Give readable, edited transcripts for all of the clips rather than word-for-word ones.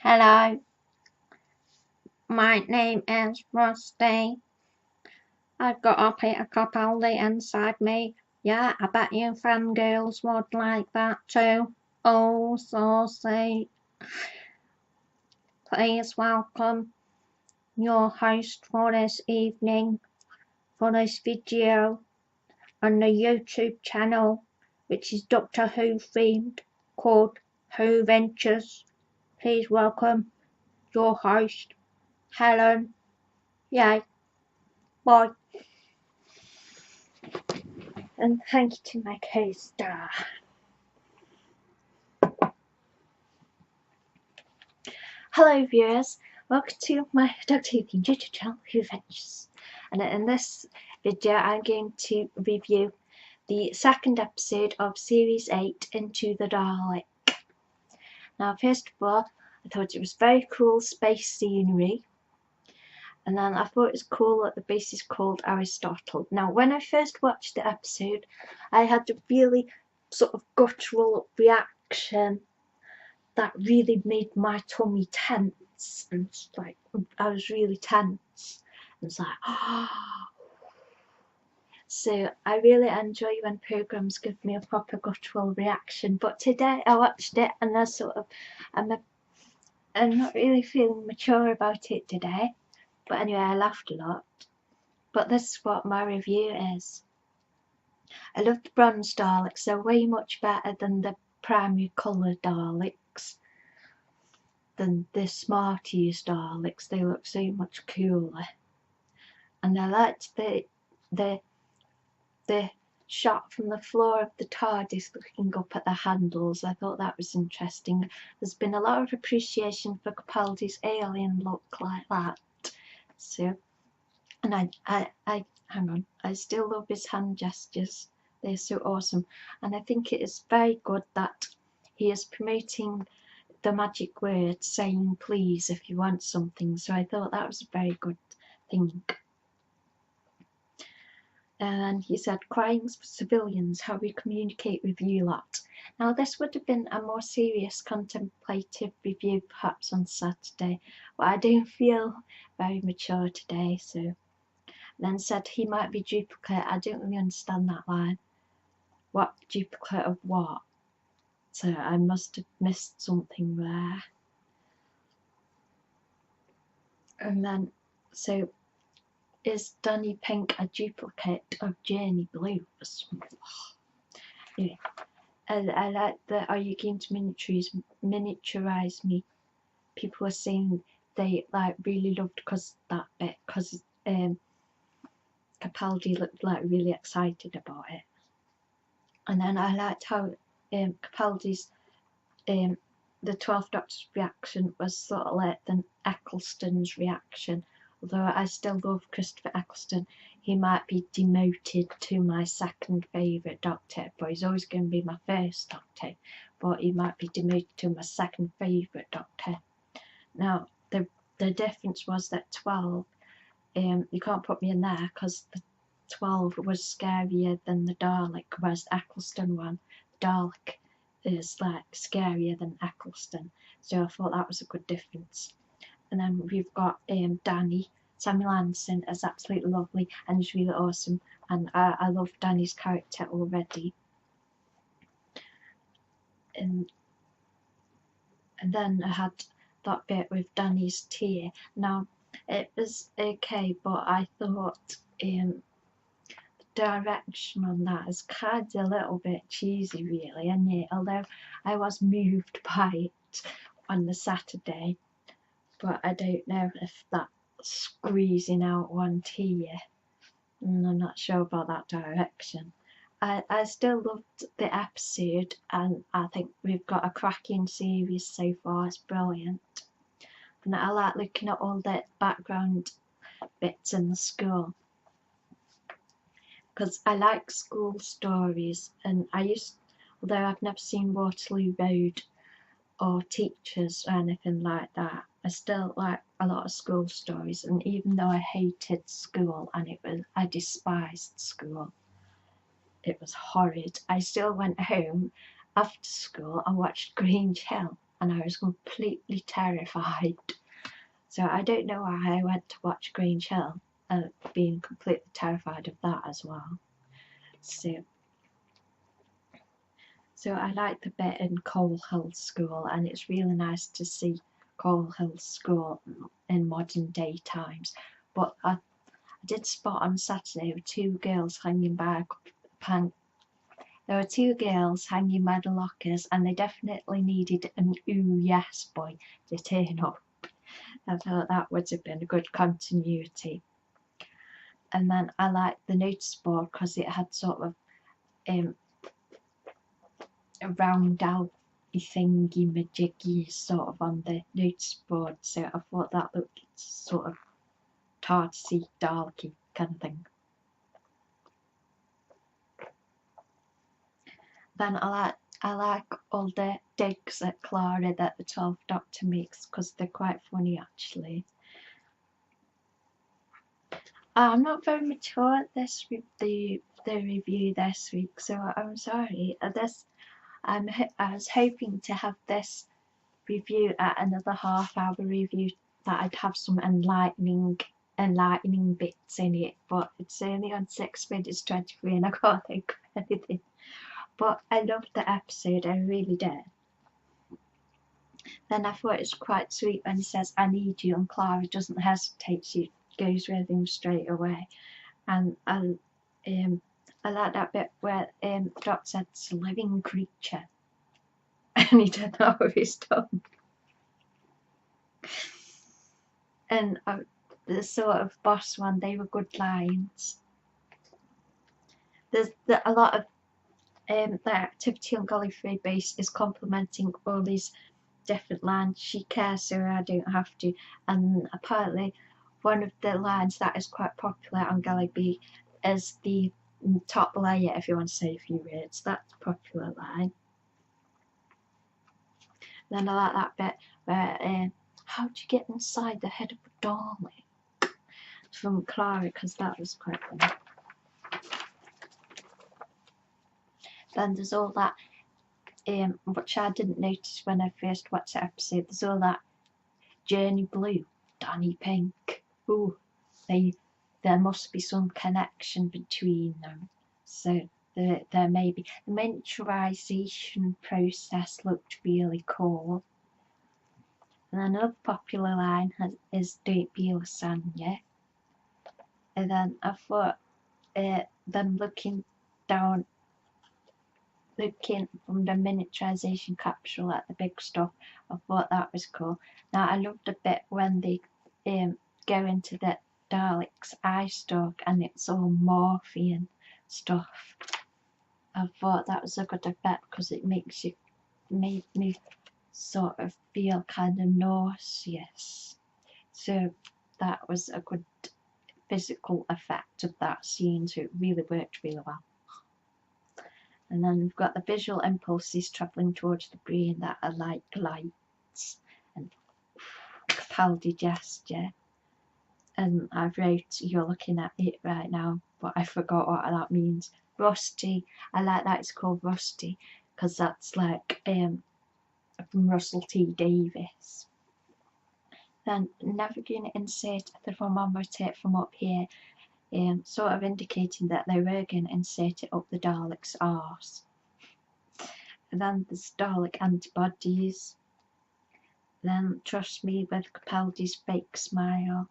Hello, my name is Rusty. I've got a Peter Capaldi inside me. Yeah, I bet you fangirls would like that too. Oh, saucy. Please welcome your host for this evening, for this video on the YouTube channel, which is Doctor Who themed, called Who Ventures. Please welcome your host, Helen. Yay. Bye. And thank you to my co-star. Hello viewers, welcome to my Doctor Who YouTube channel, Who Ventures. And in this video I'm going to review the second episode of Series 8, Into the Dalek. Now first of all, I thought it was very cool space scenery. And then I thought it was cool that the base is called Aristotle. Now when I first watched the episode, I had a really sort of guttural reaction that really made my tummy tense, and like I was really tense. And it's like, oh. So I really enjoy when programs give me a proper guttural reaction. But today I watched it and I sort of, I'm not really feeling mature about it today. But anyway, I laughed a lot. But this is what my review is. I love the bronze Daleks. They're way much better than the primary colour Daleks. Than the Smarties Daleks. They look so much cooler. And I liked the shot from the floor of the TARDIS looking up at the handles. I thought that was interesting. There's been a lot of appreciation for Capaldi's alien look like that. So, and I hang on, I still love his hand gestures. They're so awesome. And I think it is very good that he is promoting the magic word, saying please if you want something. So I thought that was a very good thing. And he said, crying for civilians, how we communicate with you lot. Now this would have been a more serious contemplative review perhaps on Saturday, but I don't feel very mature today. So then said he might be duplicate. I don't really understand that line. What duplicate of what? So I must have missed something there. And then, so is Danny Pink a duplicate of Janie Blue? Anyway, I like the, are you going to miniaturize me? People are saying they like really loved that bit because Capaldi looked like really excited about it. And then I liked how Capaldi's the 12th Doctor's reaction was sort of like than Eccleston's reaction. Although I still love Christopher Eccleston, he might be demoted to my second favourite Doctor, but he's always going to be my first Doctor. But he might be demoted to my second favourite Doctor. Now the difference was that 12, you can't put me in there because the 12 was scarier than the Dalek, whereas the Eccleston one, the Dalek is like scarier than Eccleston. So I thought that was a good difference. And then we've got Danny. Samuel Anderson is absolutely lovely and he's really awesome, and I love Danny's character already. And then I had that bit with Danny's tear. Now it was okay, but I thought the direction on that is kind of a little bit cheesy really, isn't it? Although I was moved by it on the Saturday, but I don't know if that squeezing out one tear, I'm not sure about that direction. I still loved the episode, and I think we've got a cracking series so far. It's brilliant. And I like looking at all the background bits in the school, because I like school stories, and although I've never seen Waterloo Road or Teachers or anything like that, I still like a lot of school stories. And even though I hated school and I despised school, it was horrid, I still went home after school and watched Grange Hill. and I was completely terrified. So I don't know why I went to watch Grange Hill and being completely terrified of that as well. So I like the bit in Coal Hill School, and it's really nice to see Coal Hill School in modern day times. But I did spot on Saturday there were two girls hanging by the lockers, and they definitely needed an ooh yes boy to turn up. I thought that would have been a good continuity. And then I liked the notice board because it had sort of a round out thingy majiggy sort of on the notice board, so I thought that looked sort of tartsy darky kind of thing. Then I like all the digs at Clara that the 12th Doctor makes because they're quite funny actually. I'm not very mature at this the review this week, so I'm sorry. I was hoping to have this review at another half-hour review that I'd have some enlightening bits in it, but it's only on 6 minutes 23 and I can't think of anything. But I loved the episode, I really did. Then I thought it was quite sweet when he says I need you, and Clara doesn't hesitate, she goes with him straight away. And I like that bit where Doc said it's a living creature and he did that with his tongue. And the sort of boss one, they were good lines. There's a lot of the activity on Gallifrey base is complimenting all these different lines. She cares so I don't have to. And apparently one of the lines that is quite popular on Gallifrey is the top layer, if you want to say a few words. That's a popular line. Then I like that bit where how do you get inside the head of a Dalek? From Clara, because that was quite funny. Then there's all that, which I didn't notice when I first watched the episode, there's all that Journey Blue, Danny Pink. Ooh, there must be some connection between them. So there may be. The miniaturization process looked really cool. And another popular line is Don't be lasagna. And then I thought them looking from the miniaturization capsule at the big stuff, I thought that was cool. Now I loved a bit when they go into the Dalek's eye stalk and it's all morphine stuff. I thought that was a good effect because it made me sort of feel kind of nauseous. So that was a good physical effect of that scene, so it really worked really well. And then we've got the visual impulses travelling towards the brain that are like lights and Capaldi gesture. And I wrote, you're looking at it right now, but I forgot what that means. Rusty, I like that it's called Rusty because that's like from Russell T Davies. Then never going to insert the thermometer from up here, sort of indicating that they were going to insert it up the Dalek's arse. And then there's Dalek antibodies. Then trust me with Capaldi's fake smile.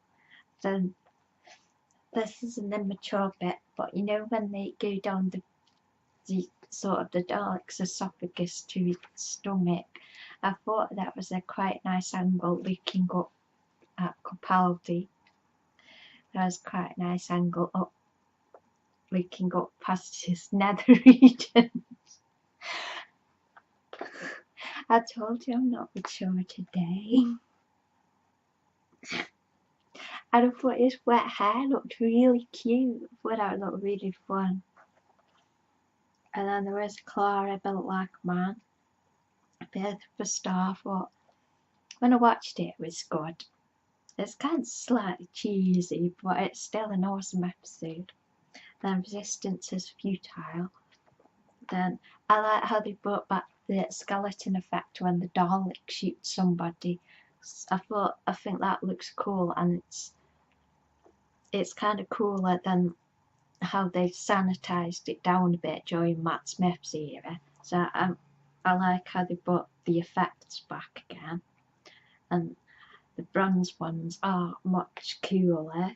Then this is an immature bit, but you know when they go down the sort of the Dalek's esophagus to his stomach, I thought that was a quite nice angle looking up at Capaldi. That was quite a nice angle up, looking up past his nether regions. I told you I'm not mature today. And I thought his wet hair looked really cute. I thought that looked really fun. And then there was Clara built like a man. A bit of a star. Thought when I watched it, it was good. It's kind of slightly cheesy, but it's still an awesome episode. Then Resistance is futile. Then I like how they brought back the skeleton effect when the Dalek shoots somebody. I think that looks cool, and it's kind of cooler than how they sanitised it down a bit during Matt Smith's era. So I like how they brought the effects back again, and the bronze ones are much cooler.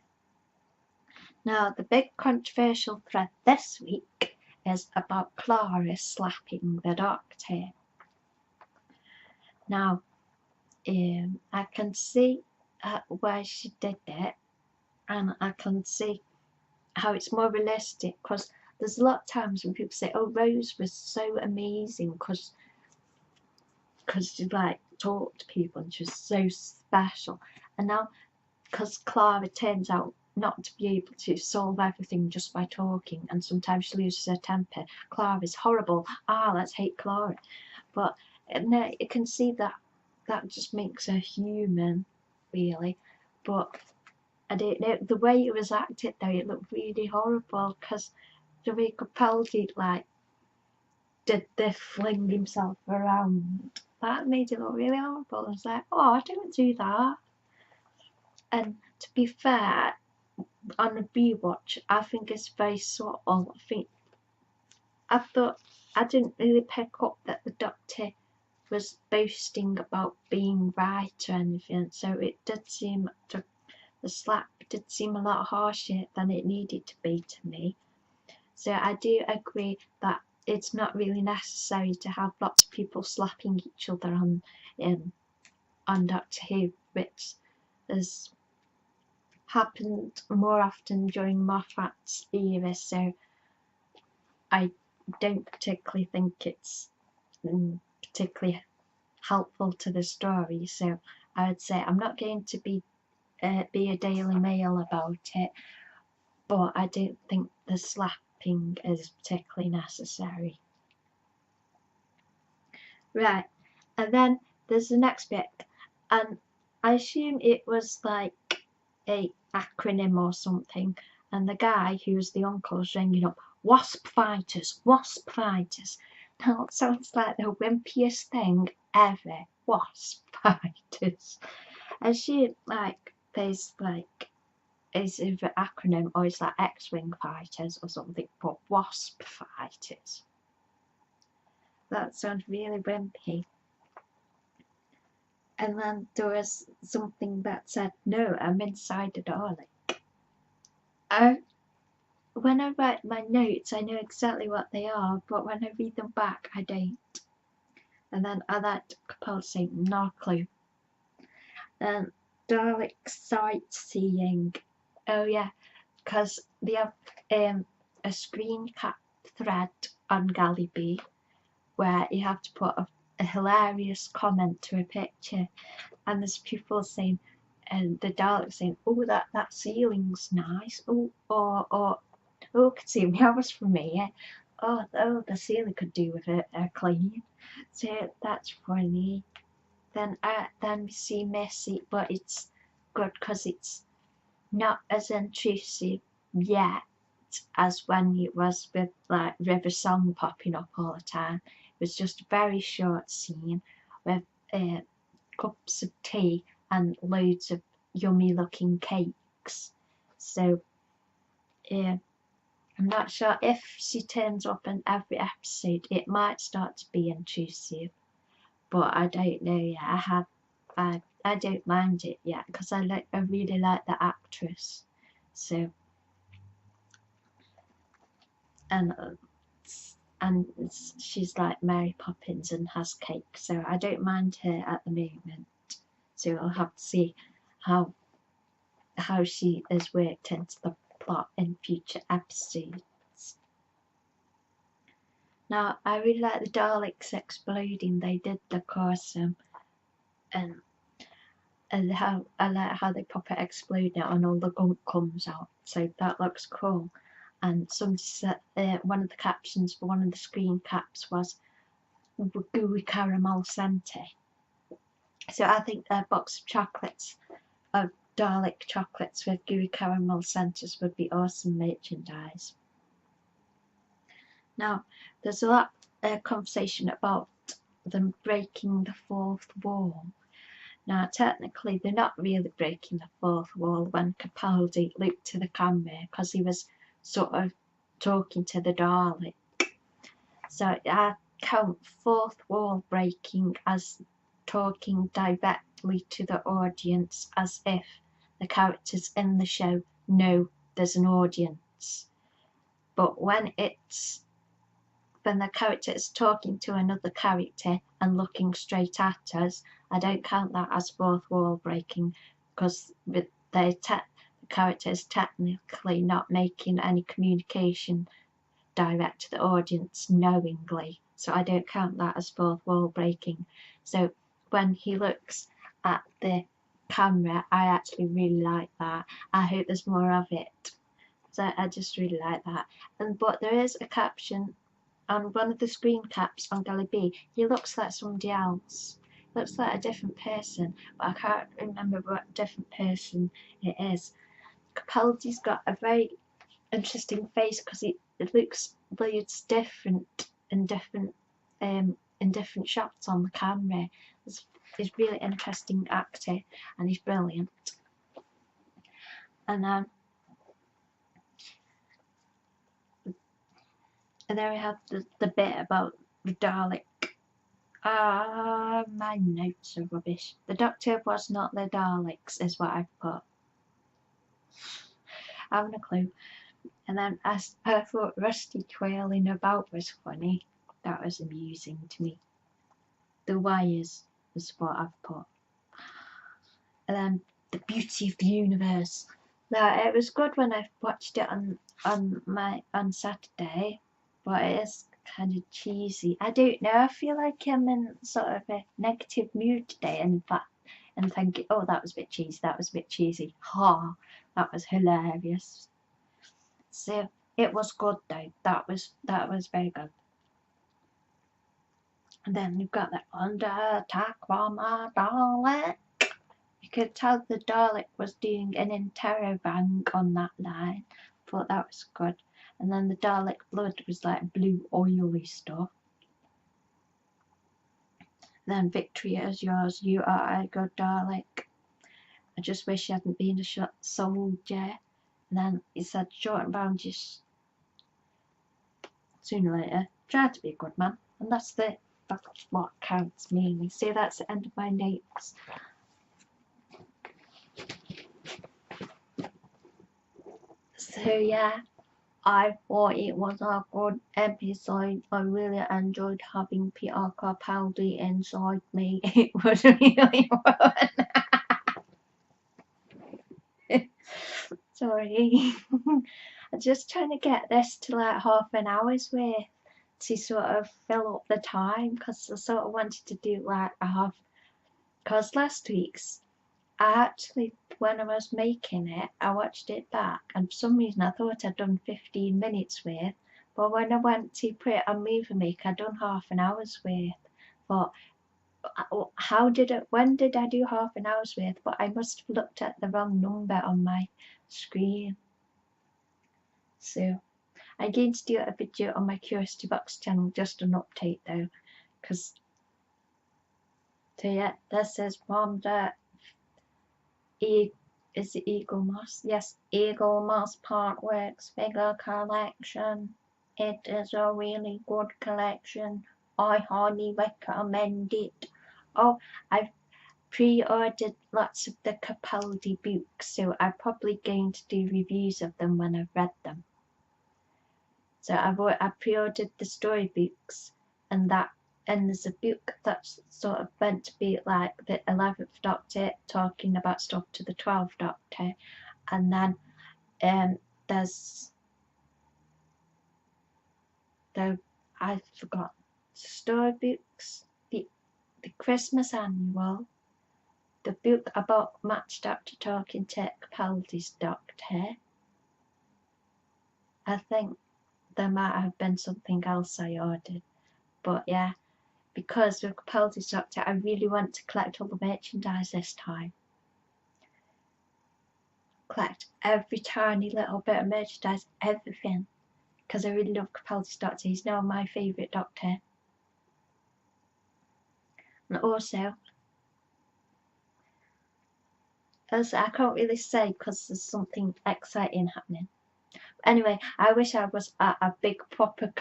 Now, the big controversial thread this week is about Clara slapping the Doctor. Now, I can see why she did it, and I can see how it's more realistic, because there's a lot of times when people say, oh, Rose was so amazing because she like talked to people and she was so special, and now because Clara turns out not to be able to solve everything just by talking, and sometimes she loses her temper, Clara's horrible, let's hate Clara. But no, you can see that just makes her human, really. But I don't know, the way it was acted though, it looked really horrible, because the way Capaldi like did the fling himself around, that made it look really horrible. I was like, oh, I don't do that. And to be fair, on a rewatch, I think it's very subtle. I thought I didn't really pick up that the Doctor was boasting about being right or anything, so it did seem the slap did seem a lot harsher than it needed to be to me. So I do agree that it's not really necessary to have lots of people slapping each other on Doctor Who, which has happened more often during Moffat's era, so I don't particularly think it's particularly helpful to the story. So I would say I'm not going to be a Daily Mail about it, but I don't think the slapping is particularly necessary. Right, and then there's the next bit, and I assume it was like a acronym or something, and the guy who's the uncle is ringing up, wasp fighters. Now it sounds like the wimpiest thing ever, wasp fighters. I assume like there's like is it an acronym, or is that X-Wing fighters or something, but wasp fighters. That sounds really wimpy. And then there was something that said, no, I'm inside the Dalek. When I write my notes, I know exactly what they are, but when I read them back, I don't. And then I like Capaldi saying, no clue. Then Dalek sightseeing. Oh yeah, because they have a screen cap thread on Galley where you have to put a hilarious comment to a picture, and there's people saying, and the Dalek saying, oh, that ceiling's nice, oh, or oh, could see me, that was from here, oh, the ceiling could do with a clean. So that's funny. Then we see Missy, but it's good because it's not as intrusive yet as when it was with like River Song popping up all the time. It was just a very short scene with cups of tea and loads of yummy looking cakes. So I'm not sure if she turns up in every episode. It might start to be intrusive, but I don't know yet. I don't mind it yet because I really like the actress. So and she's like Mary Poppins and has cake, so I don't mind her at the moment. So I'll have to see how she is worked into the plot in future episodes. Now, I really like the Daleks exploding. They did the costume, and how I like how they pop it exploding and all the gunk comes out. So that looks cool. And one of the captions for one of the screen caps was gooey caramel centre. So I think a box of chocolates, of Dalek chocolates with gooey caramel centres would be awesome merchandise. Now, there's a lot of conversation about them breaking the fourth wall. Now, technically, they're not really breaking the fourth wall when Capaldi looked to the camera, because he was sort of talking to the Dalek. So I count fourth wall breaking as talking directly to the audience, as if the characters in the show know there's an audience. But when the character is talking to another character and looking straight at us, I don't count that as fourth wall breaking, because the character is technically not making any communication direct to the audience knowingly, so I don't count that as fourth wall breaking. So when he looks at the camera, I actually really like that. I hope there's more of it. So I just really like that. But there is a caption on one of the screen caps on Galley B. He looks like somebody else. Looks like a different person, but I can't remember what different person it is. Capaldi's got a very interesting face, because it looks different in different shots on the camera. He's really interesting actor, and he's brilliant. And then we have the bit about the Dalek. My notes are rubbish. The Doctor was not the Daleks, is what I've put. I haven't a clue. And then I thought Rusty twirling about was funny. That was amusing to me. The wires was what I've put. And then the beauty of the universe. Now, it was good when I watched it on Saturday, but it is kind of cheesy. I don't know. I feel like I'm in sort of a negative mood today, and thinking, oh, that was a bit cheesy. That was a bit cheesy. Ha! That was hilarious. So it was good though. That was very good. And then you've got the under attack from a Dalek. You could tell the Dalek was doing an interrobang on that line. Thought that was good. And then the Dalek blood was like blue oily stuff. Then victory is yours. You are a good Dalek. I just wish you hadn't been a soldier. And then he said, short and bound, just sooner or later, try to be a good man. And that's what counts mainly. So that's the end of my notes. So yeah, I thought it was a good episode. I really enjoyed having Peter Capaldi inside me. It was really fun. Sorry. I'm just trying to get this to like half an hour's worth to sort of fill up the time, because I sort of wanted to do like a half. Because last week's, I actually, when I was making it, I watched it back, and for some reason I thought I'd done 15 minutes worth, but when I went to put it on Movie Maker, I'd done half an hour's worth. But when did I do half an hour's worth? But I must have looked at the wrong number on my screen. So I'm going to do a video on my Curiosity Box channel, just an update though, because so yeah, this is from the is it Eagle Moss? Yes, Eagle Moss Partworks figure collection. It is a really good collection. I highly recommend it. Oh, I've pre-ordered lots of the Capaldi books, so I'm probably going to do reviews of them when I've read them. So I pre-ordered the storybooks, and there's a book that's sort of meant to be like the 11th Doctor talking about stuff to the 12th Doctor, and then there's I forgot storybooks, the Christmas annual, the book about Match Doctor talking to Capaldi's Doctor. I think there might have been something else I ordered, but yeah, because with Capaldi's Doctor, I really want to collect all the merchandise this time. Collect every tiny little bit of merchandise, everything, because I really love Capaldi's Doctor. He's now my favourite Doctor. And also, as I can't really say because there's something exciting happening. Anyway, I wish I was at a big proper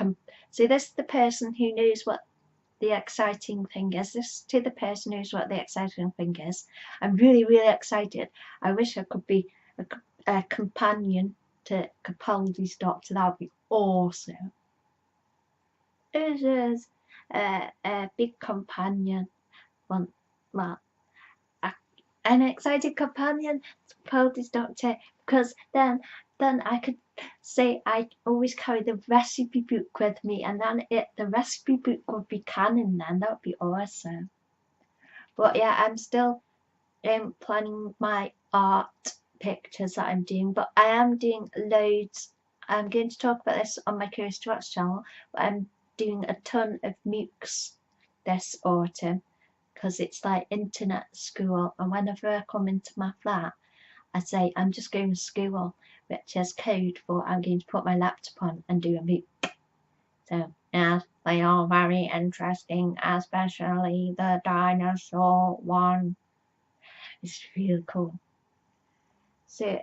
see, this is the person who knows what the exciting thing is. This to the person who knows what the exciting thing is. I'm really, really excited. I wish I could be a companion to Capaldi's doctor. That would be awesome. It is a big companion. Well, an excited companion to Capaldi's doctor, because then I could say I always carry the recipe book with me, and then the recipe book would be canon then. That would be awesome. But yeah, I'm still planning my art pictures that I'm doing, but I am doing loads. I'm going to talk about this on my Curious to Watch channel, but I'm doing a ton of MOOCs this autumn because it's like internet school, and whenever I come into my flat I say I'm just going to school, which is code for I'm going to put my laptop on and do a MOOC. So yes, they are very interesting, especially the dinosaur one. It's really cool. So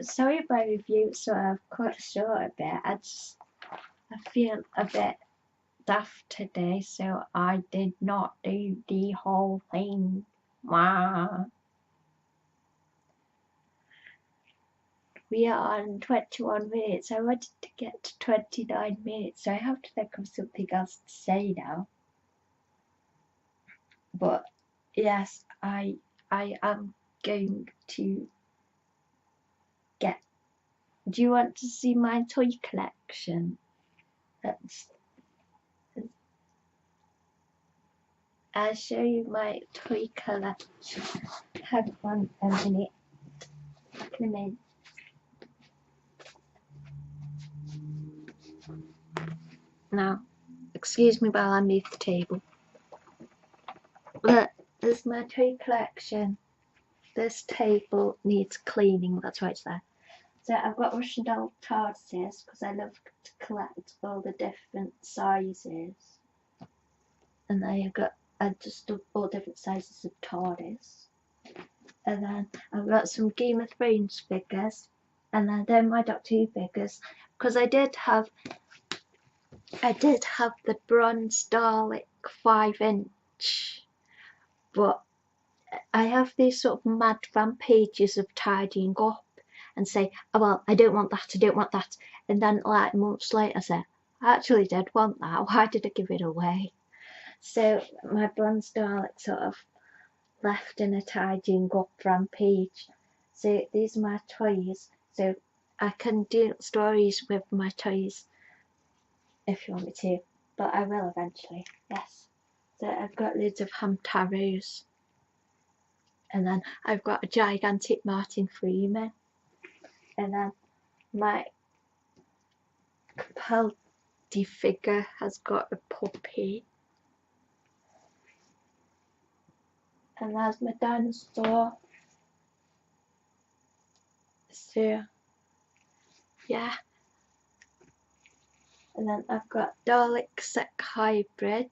sorry if my review sort of cut short a bit. I feel a bit daft today, so I did not do the whole thing. Wow. We are on 21 minutes. I wanted to get to 29 minutes, so I have to think of something else to say now. But yes, I am going to get. Do you want to see my toy collection? I'll show you my toy collection. Hang on a minute. Come in. Now, excuse me while I move the table. Look, there's my toy collection. This table needs cleaning, that's why it's there. So I've got Russian doll TARDISes because I love to collect all the different sizes. And then I've got just all different sizes of TARDIS. And then I've got some Game of Thrones figures. And then my Doctor Who figures. Because I did have the bronze Dalek 5-inch. But I have these sort of mad rampages of tidying up and say, oh well, I don't want that. And then like months later say, I actually did want that, why did I give it away? So my bronze Dalek sort of left in a tidying up rampage. So these are my toys. So I can do stories with my toys if you want me to, but I will eventually, yes. So I've got loads of Hamtaros. And then I've got a gigantic Martin Freeman. And then my Capaldi figure has got a puppy. And there's my dinosaur. So, yeah. And then I've got Dalek Sec Hybrid.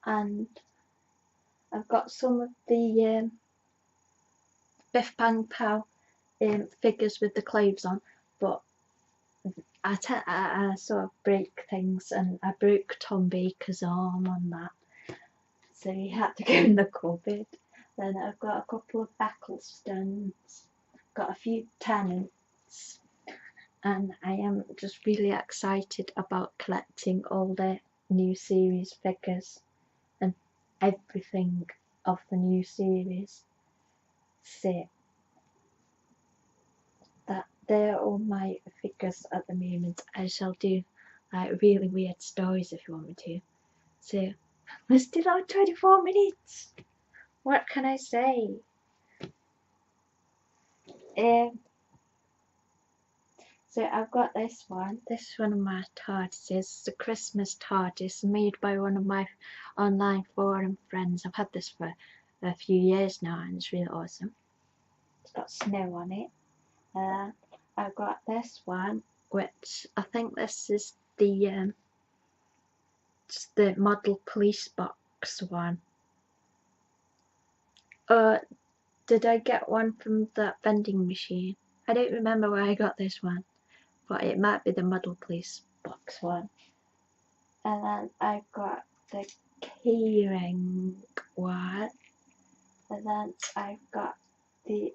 And I've got some of the Biff Bang Pow figures with the clothes on, but I sort of break things, and I broke Tom Baker's arm on that, so he had to go in the cupboard. Then I've got a couple of Ecclestons, got a few Tennants, and I am just really excited about collecting all the new series figures and everything of the new series. So that they're all my figures at the moment. I shall do like really weird stories if you want me to. So we're still on 24 minutes. What can I say? So I've got this one. This is one of my TARDISes. It's a Christmas TARDIS made by one of my online forum friends. I've had this for a few years now, and it's really awesome. It's got snow on it. I've got this one, which I think this is the That's the model police box one. Did I get one from that vending machine? I don't remember where I got this one, but it might be the model police box one. And then I've got the keyring one. And then I've got the,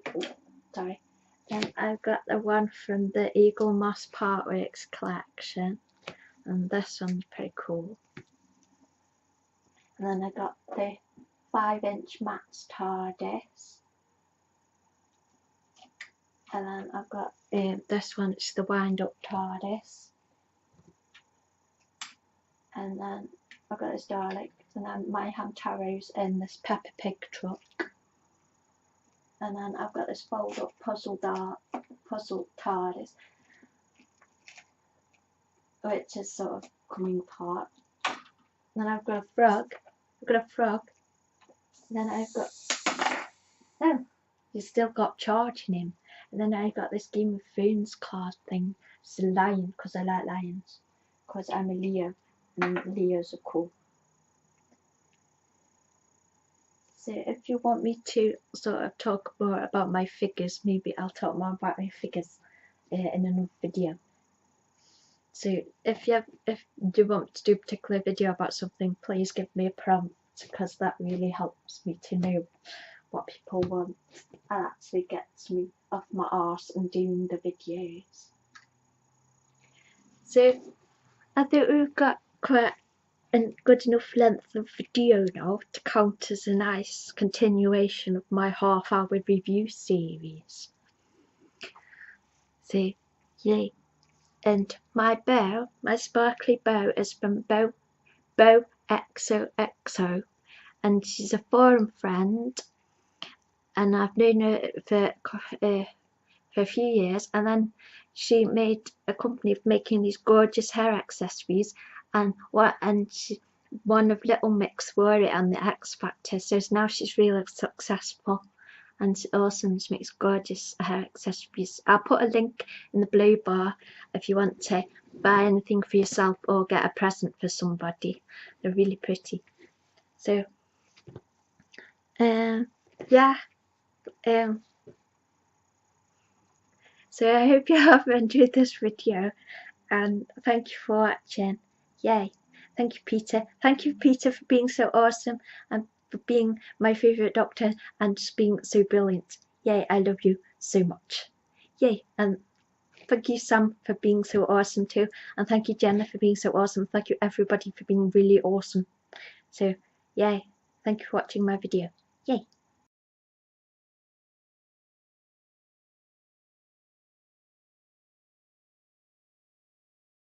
then I've got the one from the Eagle Moss Partworks collection. And this one's pretty cool. And then I got the 5-inch Matt's TARDIS. And then I've got this one, it's the wind-up TARDIS. And then I've got this Dalek. And then my Hamtaro's in this Peppa Pig truck. And then I've got this fold-up puzzle TARDIS, which is sort of coming apart. And then I've got a frog. And then I've got, oh, he's still got charge in him. And then I got this Game of Thrones card thing. It's a lion, because I like lions. Because I'm a Leo, and Leos are cool. So if you want me to sort of talk more about my figures, maybe I'll talk more about my figures in another video. So if you want me to do a particular video about something, please give me a prompt, because that really helps me to know what people want and actually gets me off my arse and doing the videos. So I think we've got quite a good enough length of video now to count as a nice continuation of my half-hour review series. So yay. And my bow, my sparkly bow, is from Bow XOXO, and she's a forum friend, and I've known her for a few years. And then she made a company of making these gorgeous hair accessories, and one of Little Mix wore it on the X Factor, so now she's really successful. And it's awesome. She makes gorgeous hair accessories. I'll put a link in the blue bar if you want to buy anything for yourself or get a present for somebody. They're really pretty. So yeah. So I hope you have enjoyed this video, and thank you for watching. Yay. Thank you, Peter. Thank you, Peter, for being so awesome and for being my favourite doctor and just being so brilliant. Yay, I love you so much. Yay. And thank you, Sam, for being so awesome too. And thank you, Jenna, for being so awesome. Thank you, everybody, for being really awesome. So, yay. Thank you for watching my video. Yay.